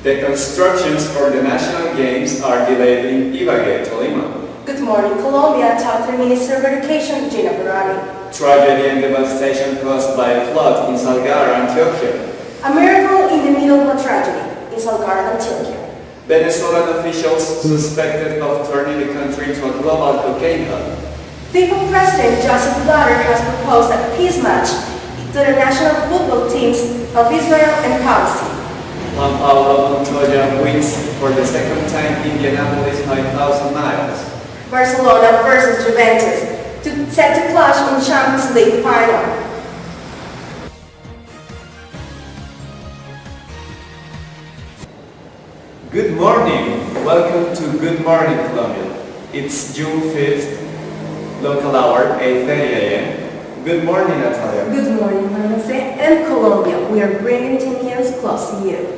The constructions for the national games are delayed in Ibagué, Tolima. Good morning, Colombia. Talk to Minister of Education, Gina Parodi. Tragedy and devastation caused by a flood in Salgar, Antioquia. A miracle in the middle of a tragedy in Salgar, Antioquia. Venezuelan officials suspected of turning the country into a global cocaine hub. FIFA President Joseph Blatter has proposed a peace match to the national football teams of Israel and Palestine. Juan Pablo Montoya wins for the second time Indianapolis 5,000 miles. Barcelona versus Juventus set to clash in Champions League final. Good morning! Welcome to Good Morning Colombia. It's June 5th, local hour, 8:30 a.m. Good morning, Natalia. Good morning, Jose and Colombia. We are bringing the news close to you.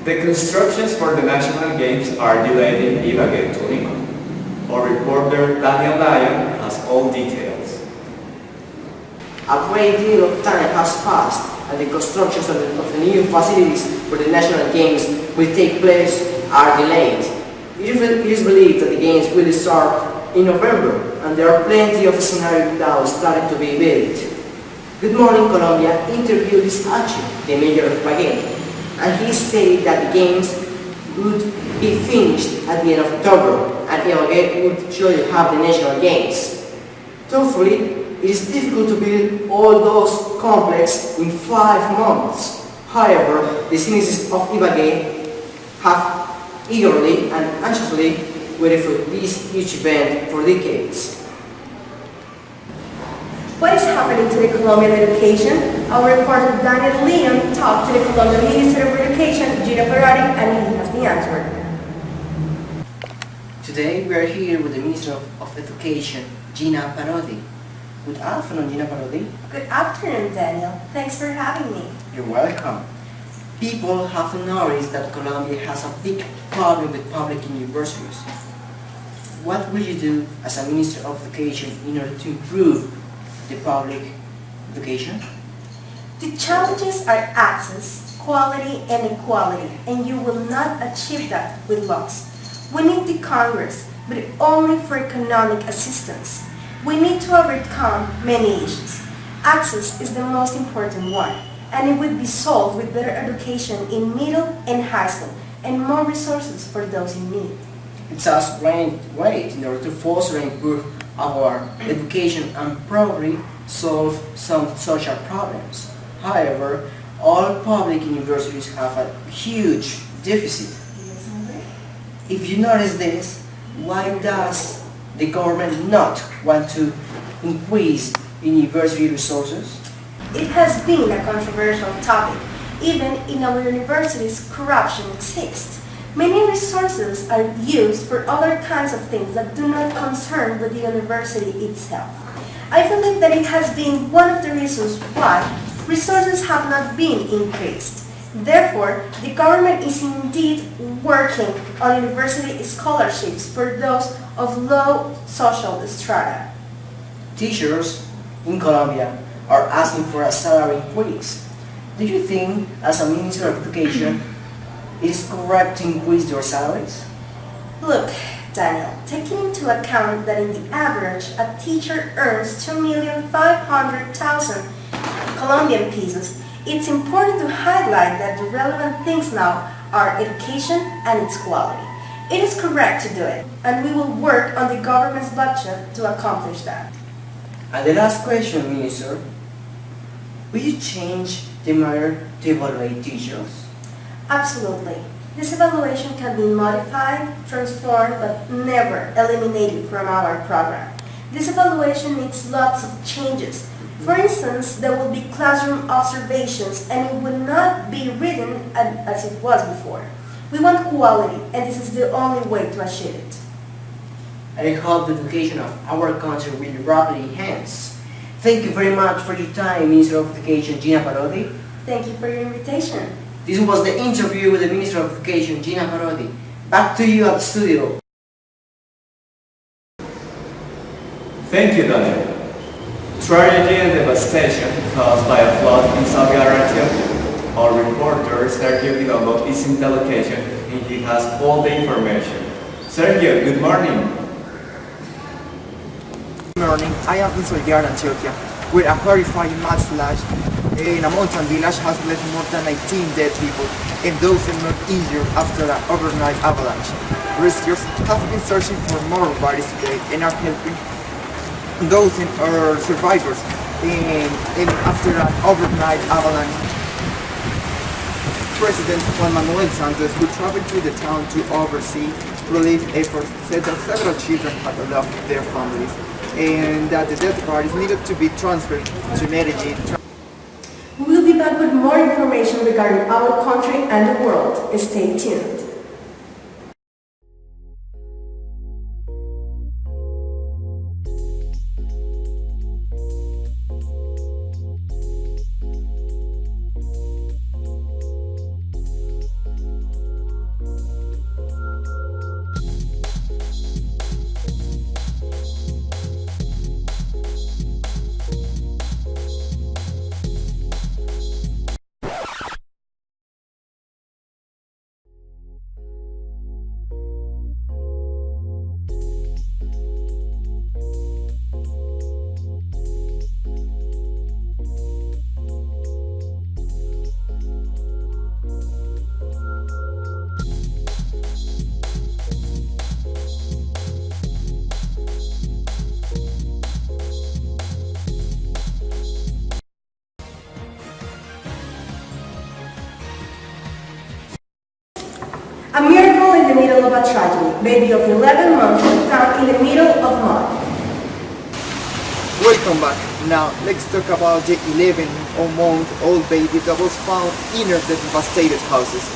The constructions for the national games are delayed in Ibagué, Tolima. Our reporter Daniel Lyon has all details. A great deal of time has passed and the constructions of the new facilities for the national games will take place are delayed. It is believed that the games will start in November and there are plenty of scenarios now starting to be built. Good Morning Colombia interviewed this Achi, the mayor of Ibagué, and he said that the games would be finished at the end of October and Ibagué would surely have the national games. Truthfully, it is difficult to build all those complexes in 5 months. However, the citizens of Ibagué have eagerly and anxiously waited for this huge event for decades. What is happening to the Colombian education? Our reporter Daniel Leon talked to the Colombian Minister of Education, Gina Parodi, and he has the answer. Today we are here with the Minister of Education, Gina Parodi. Good afternoon, Gina Parodi. Good afternoon, Daniel. Thanks for having me. You're welcome. People have noticed that Colombia has a big problem with public universities. What will you do as a Minister of Education in order to improve the public education? The challenges are access, quality, and equality, and you will not achieve that with laws. We need the Congress, but only for economic assistance. We need to overcome many issues. Access is the most important one, and it would be solved with better education in middle and high school, and more resources for those in need. It's a great way in order to foster and improve our education and probably solve some social problems. However, all public universities have a huge deficit. If you notice this, why does the government not want to increase university resources? It has been a controversial topic. Even in our universities, corruption exists. Many resources are used for other kinds of things that do not concern with the university itself. I believe that it has been one of the reasons why resources have not been increased. Therefore, the government is indeed working on university scholarships for those of low social strata. Teachers in Colombia are asking for a salary increase. Do you think, as a Minister of Education, it is correct to increase their salaries? Look, Daniel, taking into account that in the average a teacher earns 2,500,000 Colombian pesos, it's important to highlight that the relevant things now are education and its quality. It is correct to do it, and we will work on the government's budget to accomplish that. And the last question, Minister, will you change the manner to evaluate teachers? Absolutely. This evaluation can be modified, transformed, but never eliminated from our program. This evaluation needs lots of changes. For instance, there will be classroom observations and it will not be written as it was before. We want quality, and this is the only way to achieve it. I hope the education of our country will rapidly enhance. Thank you very much for your time, Minister of Education, Gina Parodi. Thank you for your invitation. This was the interview with the Minister of Education, Gina Parodi. Back to you at the studio. Thank you, Daniel. Tragedy and devastation caused by a flood in Salgar, Antioquia. Our reporter, Sergio Villalbo, is in the location and he has all the information. Sergio, good morning. Good morning. I am in Solgar, Antioquia, where a horrifying mudslide in a mountain village has left more than 19 dead people and dozens more injured after an overnight avalanche. Rescuers have been searching for more bodies today and are helping dozens of survivors in after an overnight avalanche. President Juan Manuel Santos, who traveled to the town to oversee relief efforts, said that several children had lost their families and that the dead bodies needed to be transferred to Medellin. We will be back with more information regarding our country and the world. Stay tuned. A miracle in the middle of a tragedy. Baby of 11 months found in the middle of mud. Welcome back. Now let's talk about the 11-month-old baby that was found in the devastated houses.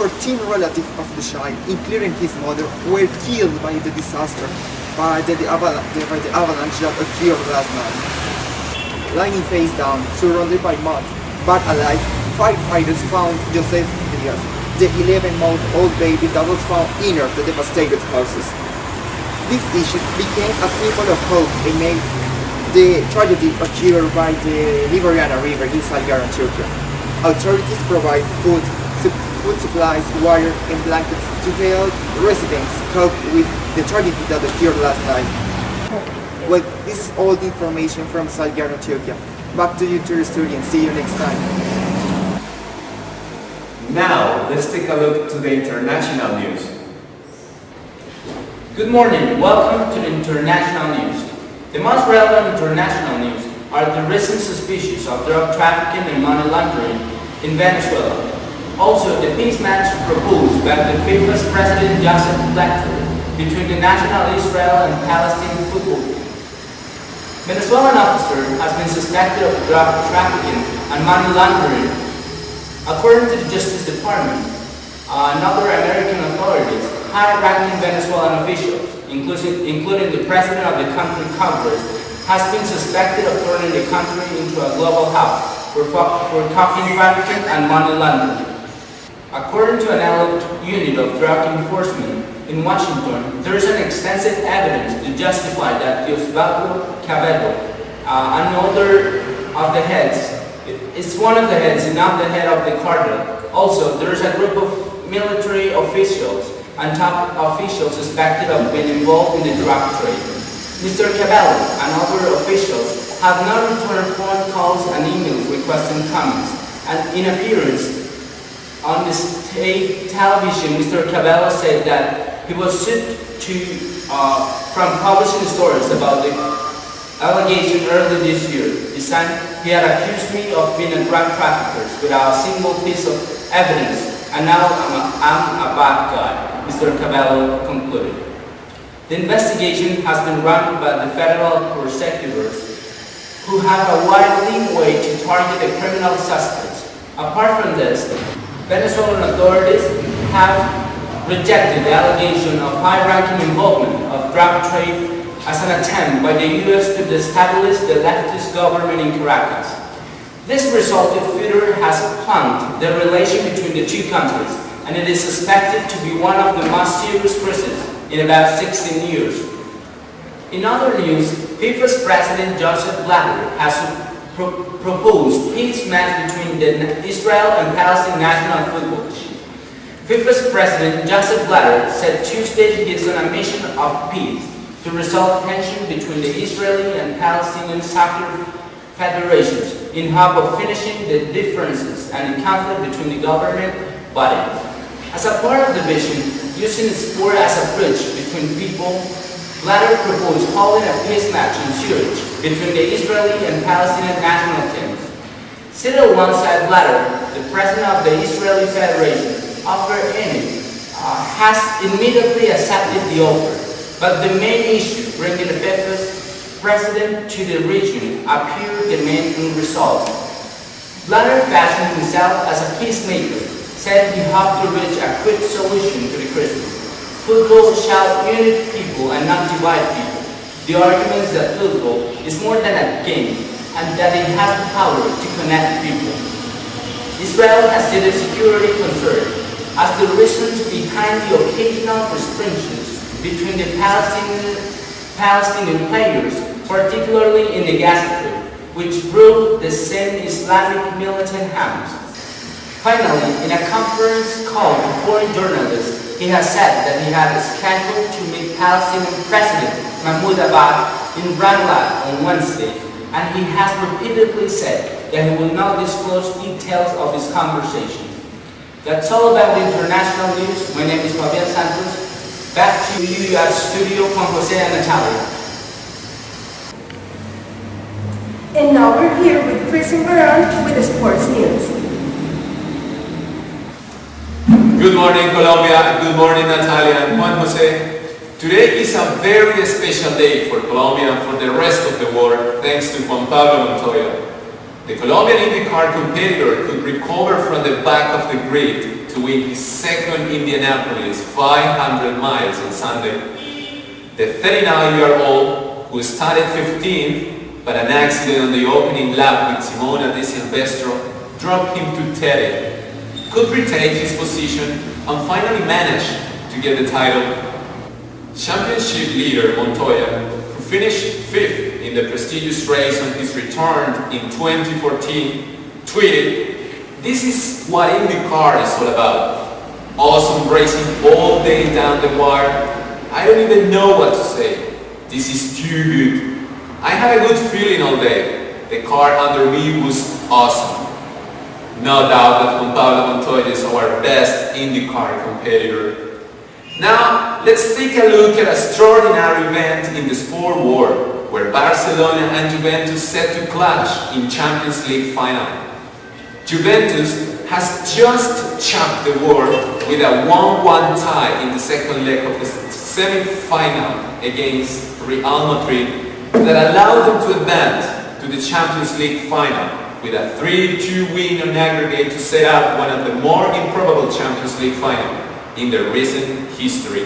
14 relatives of the child, including his mother, were killed by the disaster by the avalanche that occurred last night. Lying face down, surrounded by mud, but alive, firefighters found Joseph Diaz, the 11-month-old baby that was found in the devastated houses. This issue became a symbol of hope amid the tragedy occurred by the Liberiana River in Salgar, Antioquia. Authorities provide food supplies, water, and blankets to help residents cope with the tragedy that occurred last night. Well, this is all the information from Salgar, Antioquia. Back to you, to the studio, and see you next time. Now, let's take a look to the international news. Good morning, welcome to the international news. The most relevant international news are the recent suspicions of drug trafficking and money laundering in Venezuela. Also, the peace match proposed by the FIFA's President Joseph Blatter between the national Israel and Palestine football team. Venezuelan officer has been suspected of drug trafficking and money laundering. According to the Justice Department and other American authorities, high-ranking Venezuelan officials, including the president of the country Congress, has been suspected of turning the country into a global hub for cocaine trafficking and money laundering. According to an elite unit of drug enforcement in Washington, there is an extensive evidence to justify that Diosdado Cabello, another of the heads, is one of the heads and not the head of the cartel. Also, there is a group of military officials and top officials suspected of being involved in the drug trade. Mr. Cabello and other officials have not returned phone calls and emails requesting comments. And in appearance on the state television, Mr. Cabello said that he was sued from publishing stories about the allegation early this year. He had accused me of being a drug trafficker without a single piece of evidence, and now I'm a bad guy, Mr. Cabello concluded. The investigation has been run by the federal prosecutors, who have a wide leeway to target the criminal suspects. Apart from this, Venezuelan authorities have rejected the allegation of high-ranking involvement of drug trade as an attempt by the U.S. to destabilize the leftist government in Caracas. This resulted further has plunged the relation between the two countries, and it is suspected to be one of the most serious crises in about 16 years. In other news, FIFA's President Joseph Blatter has proposed peace match between the Israel and Palestine national football team. FIFA's president Joseph Blatter said Tuesday he is on a mission of peace to resolve tension between the Israeli and Palestinian soccer federations in hope of finishing the differences and the conflict between the government bodies. As a part of the vision, using sport as a bridge between people, Blatter proposed holding a peace match in Zurich between the Israeli and Palestinian national teams. Seated alongside Blatter, the president of the Israeli Federation, has immediately accepted the offer. But the main issue, bringing the FIFA's president to the region, appeared the main unresolved. Blatter fashioned himself as a peacemaker, said he hoped to reach a quick solution to the crisis. Football shall unite people and not divide people. The argument is that football is more than a game and that it has the power to connect people. Israel has stated security concerns as the reasons behind the occasional restrictions between the Palestinian players, particularly in the Gaza Strip, which ruled the same Islamic militant Hamas. Finally, in a conference call to foreign journalists, he has said that he had scheduled to meet Palestinian President Mahmoud Abbas in Ramallah on Wednesday, and he has repeatedly said that he will not disclose details of his conversation. That's all about the international news. My name is Fabian Santos. Back to you at studio from Jose and Natalia. And now we're here with Christian Baron with the sports news. Good morning, Colombia. Good morning, Natalia and Juan Jose. Today is a very special day for Colombia and for the rest of the world, thanks to Juan Pablo Montoya. The Colombian IndyCar competitor could recover from the back of the grid to win his second Indianapolis 500 miles on Sunday. The 39-year-old, who started 15th, but an accident on the opening lap with Simona de Silvestro dropped him to 30th, could retake his position and finally managed to get the title. Championship leader Montoya, who finished 5th in the prestigious race on his return in 2014, tweeted, "This is what IndyCar is all about. Awesome racing all day down the wire. I don't even know what to say. This is too good. I had a good feeling all day. The car under me was awesome." No doubt that Juan Pablo Montoya is our best IndyCar competitor. Now, let's take a look at an extraordinary event in the sport world, where Barcelona and Juventus set to clash in Champions League final. Juventus has just chopped the world with a 1-1 tie in the second leg of the semi-final against Real Madrid that allowed them to advance to the Champions League final with a 3-2 win on aggregate to set up one of the more improbable Champions League finals in their recent history.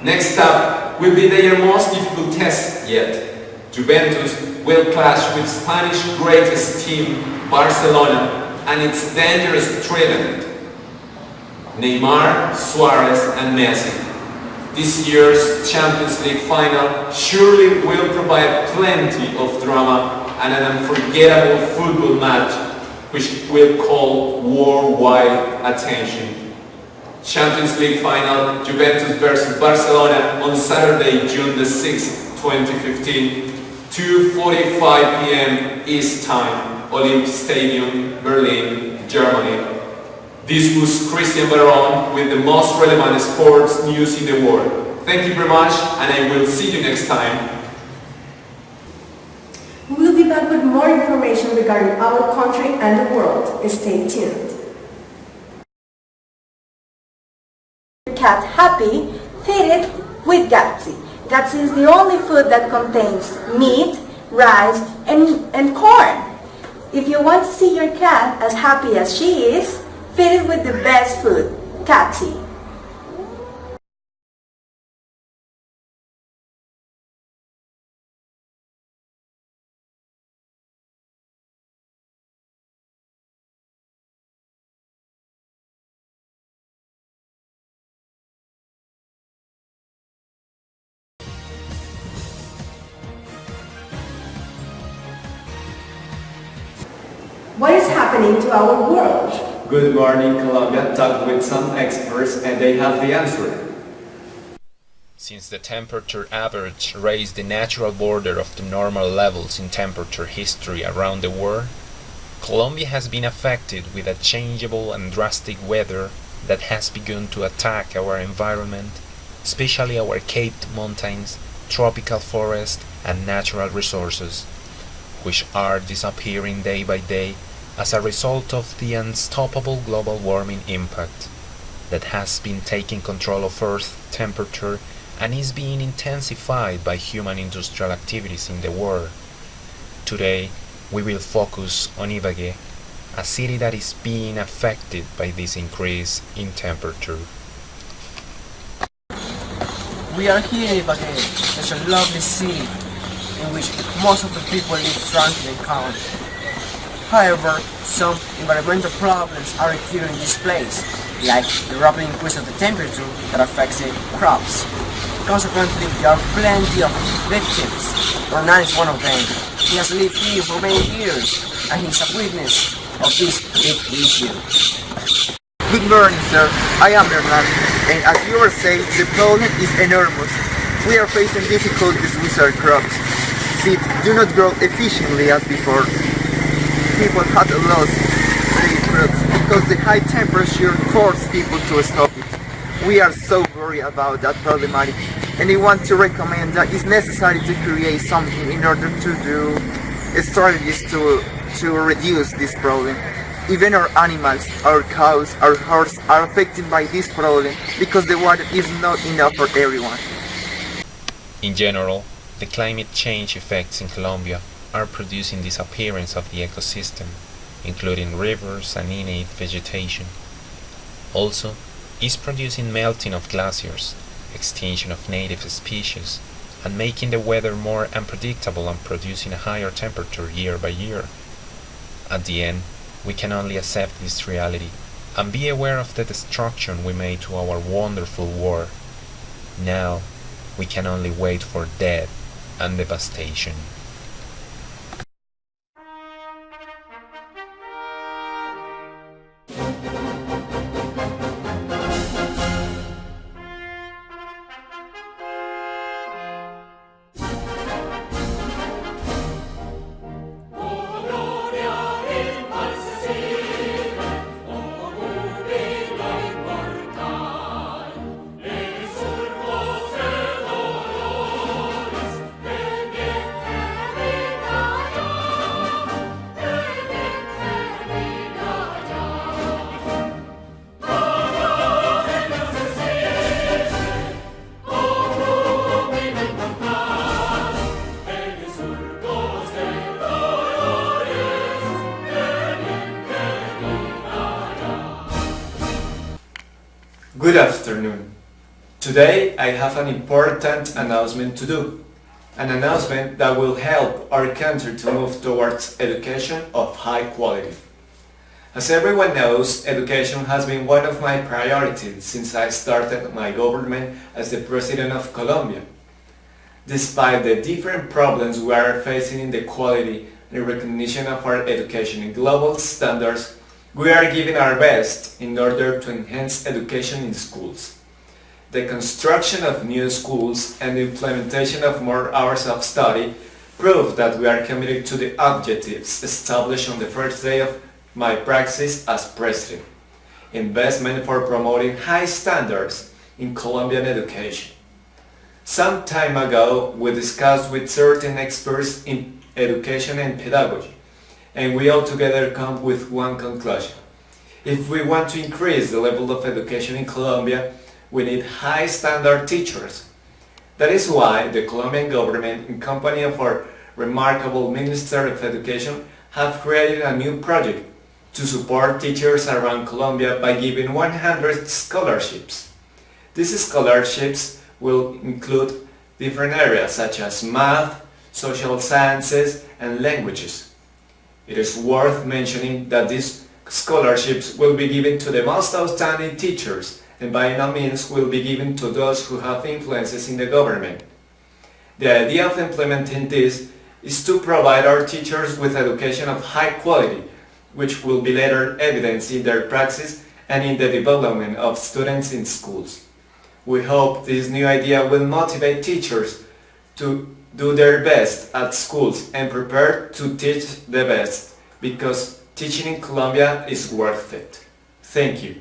Next up will be their most difficult test yet. Juventus will clash with Spanish greatest team Barcelona and its dangerous trident, Neymar, Suarez and Messi. This year's Champions League final surely will provide plenty of drama and an unforgettable football match which will call worldwide attention. Champions League final, Juventus versus Barcelona on Saturday, June the 6th, 2015, 2:45 p.m. East Time, Olympic Stadium, Berlin, Germany. This was Christian Baron with the most relevant sports news in the world. Thank you very much, and I will see you next time. We will be back with more information regarding our country and the world. Stay tuned. Cat Happy, feed it with Gatsy. Gatsy is the only food that contains meat, rice, and corn. If you want to see your cat as happy as she is, feed it with the best food, Gatsy. What is happening to our world? Good morning, Colombia. Talked with some experts and they have the answer. Since the temperature average raised the natural border of the normal levels in temperature history around the world, Colombia has been affected with a changeable and drastic weather that has begun to attack our environment, especially our capped mountains, tropical forests, and natural resources, which are disappearing day by day as a result of the unstoppable global warming impact that has been taking control of Earth's temperature and is being intensified by human industrial activities in the world. Today, we will focus on Ibagué, a city that is being affected by this increase in temperature. We are here in Ibagué, such a lovely city in which most of the people live tranquilly and calm. However, some environmental problems are occurring in this place, like the rapid increase of the temperature that affects the crops. Consequently, there are plenty of victims. Ronan is one of them. He has lived here for many years, and he is a witness of this big issue. Good morning, sir. I am Hernan, and as you were saying, the problem is enormous. We are facing difficulties with our crops. Seeds do not grow efficiently as before. People have lost their crops because the high temperature forced people to stop it. We are so worried about that problematic, and I want to recommend that it's necessary to create something in order to do strategies to reduce this problem. Even our animals, our cows, our horses are affected by this problem because the water is not enough for everyone. In general, the climate change effects in Colombia are producing disappearance of the ecosystem, including rivers and innate vegetation. Also, is producing melting of glaciers, extinction of native species, and making the weather more unpredictable and producing a higher temperature year by year. At the end, we can only accept this reality and be aware of the destruction we made to our wonderful world. Now, we can only wait for death and devastation. Good afternoon. Today I have an important announcement to do. An announcement that will help our country to move towards education of high quality. As everyone knows, education has been one of my priorities since I started my government as the President of Colombia. Despite the different problems we are facing in the quality and recognition of our education in global standards, we are giving our best in order to enhance education in schools. The construction of new schools and the implementation of more hours of study prove that we are committed to the objectives established on the first day of my practice as President. Investment for promoting high standards in Colombian education. Some time ago, we discussed with certain experts in education and pedagogy, and we all together come with one conclusion. If we want to increase the level of education in Colombia, we need high standard teachers. That is why the Colombian government, in company of our remarkable Minister of Education, have created a new project to support teachers around Colombia by giving 100 scholarships. These scholarships will include different areas such as math, social sciences, and languages. It is worth mentioning that these scholarships will be given to the most outstanding teachers and by no means will be given to those who have influences in the government. The idea of implementing this is to provide our teachers with education of high quality which will be later evidenced in their praxis and in the development of students in schools. We hope this new idea will motivate teachers to do their best at schools and prepare to teach the best, because teaching in Colombia is worth it. Thank you.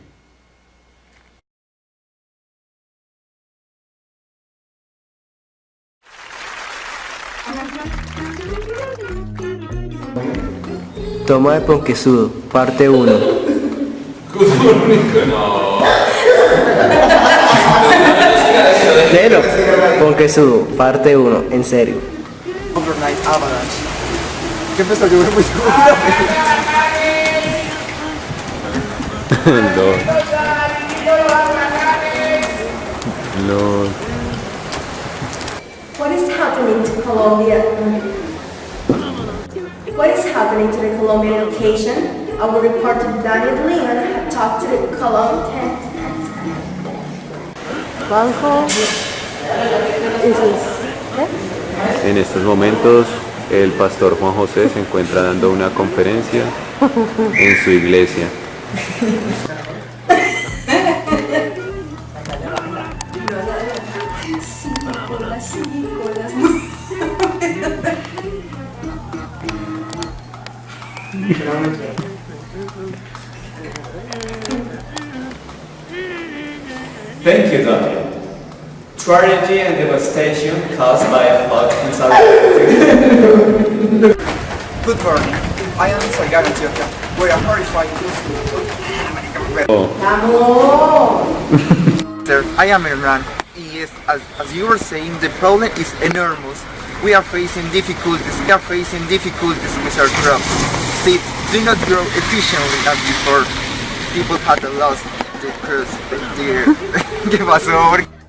Toma de Ponquesudo, parte 1. Good morning, no. Léelo. Ponquesudo, parte 1, en serio. Overnight avalanche. ¿Qué empezó a llover muy duro? What is happening to Colombia? What is happening to the Colombian education? Our reporter Daniel Leon had talked to the Colombian. En estos momentos el pastor Juan José se encuentra dando una conferencia en su iglesia. Thank you, Daniel. Tragedy and devastation caused by a flood in South Good morning. I am Salgar, Antioquia, where a horrifying Sir, I am Imran. Yes, as you were saying, the problem is enormous. We are facing difficulties. With our crops. Seeds do not grow efficiently as before. People had lost their crops. ¿Qué pasó?